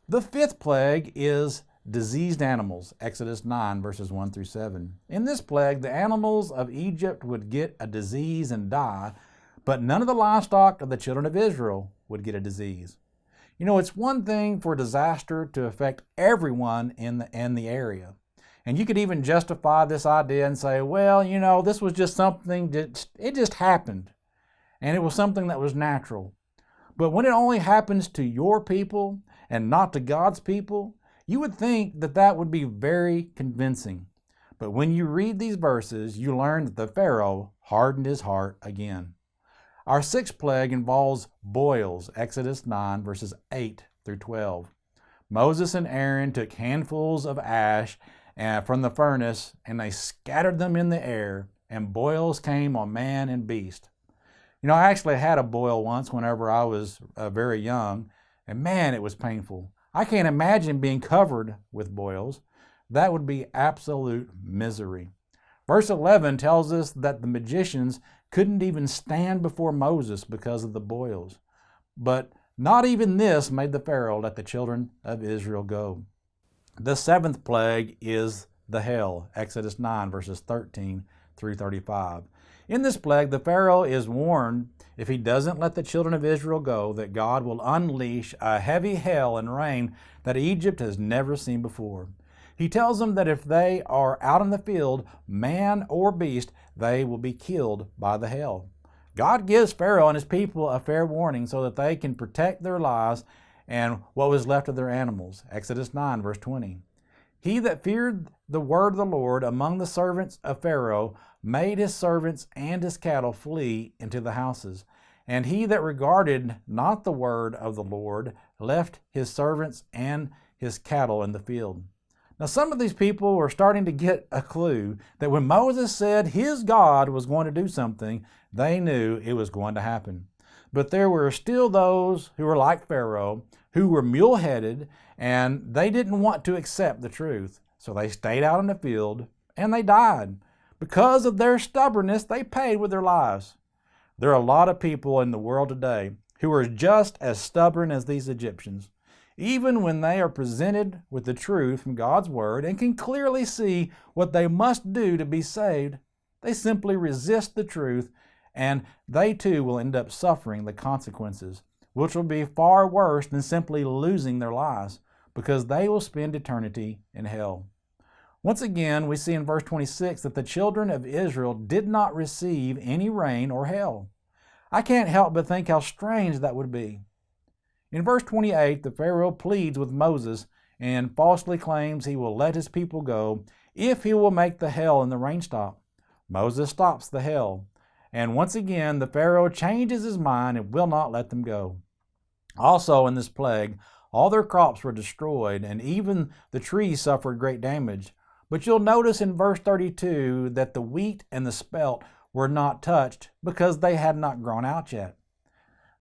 The fifth plague is diseased animals, Exodus 9, verses 1 through 7. In this plague, the animals of Egypt would get a disease and die, but none of the livestock of the children of Israel would get a disease. You know, it's one thing for disaster to affect everyone in the area. And you could even justify this idea and say, well, you know, this was just something that it just happened. And it was something that was natural. But when it only happens to your people and not to God's people, you would think that that would be very convincing. But when you read these verses, you learn that the Pharaoh hardened his heart again. Our sixth plague involves boils, Exodus 9, verses 8 through 12. Moses and Aaron took handfuls of ash from the furnace, and they scattered them in the air, and boils came on man and beast. You know, I actually had a boil once whenever I was very young, and man, it was painful. I can't imagine being covered with boils. That would be absolute misery. Verse 11 tells us that the magicians couldn't even stand before Moses because of the boils. But not even this made the Pharaoh let the children of Israel go. The seventh plague is the hail, Exodus 9, verses 13 through 35. In this plague, the Pharaoh is warned if he doesn't let the children of Israel go, that God will unleash a heavy hail and rain that Egypt has never seen before. He tells them that if they are out in the field, man or beast, they will be killed by the hail. God gives Pharaoh and his people a fair warning so that they can protect their lives and what was left of their animals. Exodus 9, verse 20. He that feared the word of the Lord among the servants of Pharaoh made his servants and his cattle flee into the houses. And he that regarded not the word of the Lord left his servants and his cattle in the field. Now, some of these people were starting to get a clue that when Moses said his God was going to do something, they knew it was going to happen. But there were still those who were like Pharaoh, who were mule-headed, and they didn't want to accept the truth. So they stayed out in the field, and they died. Because of their stubbornness, they paid with their lives. There are a lot of people in the world today who are just as stubborn as these Egyptians. Even when they are presented with the truth from God's Word and can clearly see what they must do to be saved, they simply resist the truth, and they too will end up suffering the consequences, which will be far worse than simply losing their lives, because they will spend eternity in hell. Once again, we see in verse 26 that the children of Israel did not receive any rain or hail. I can't help but think how strange that would be. In verse 28, the Pharaoh pleads with Moses and falsely claims he will let his people go if he will make the hail and the rain stop. Moses stops the hail, and once again the Pharaoh changes his mind and will not let them go. Also in this plague, all their crops were destroyed, and even the trees suffered great damage. But you'll notice in verse 32 that the wheat and the spelt were not touched because they had not grown out yet.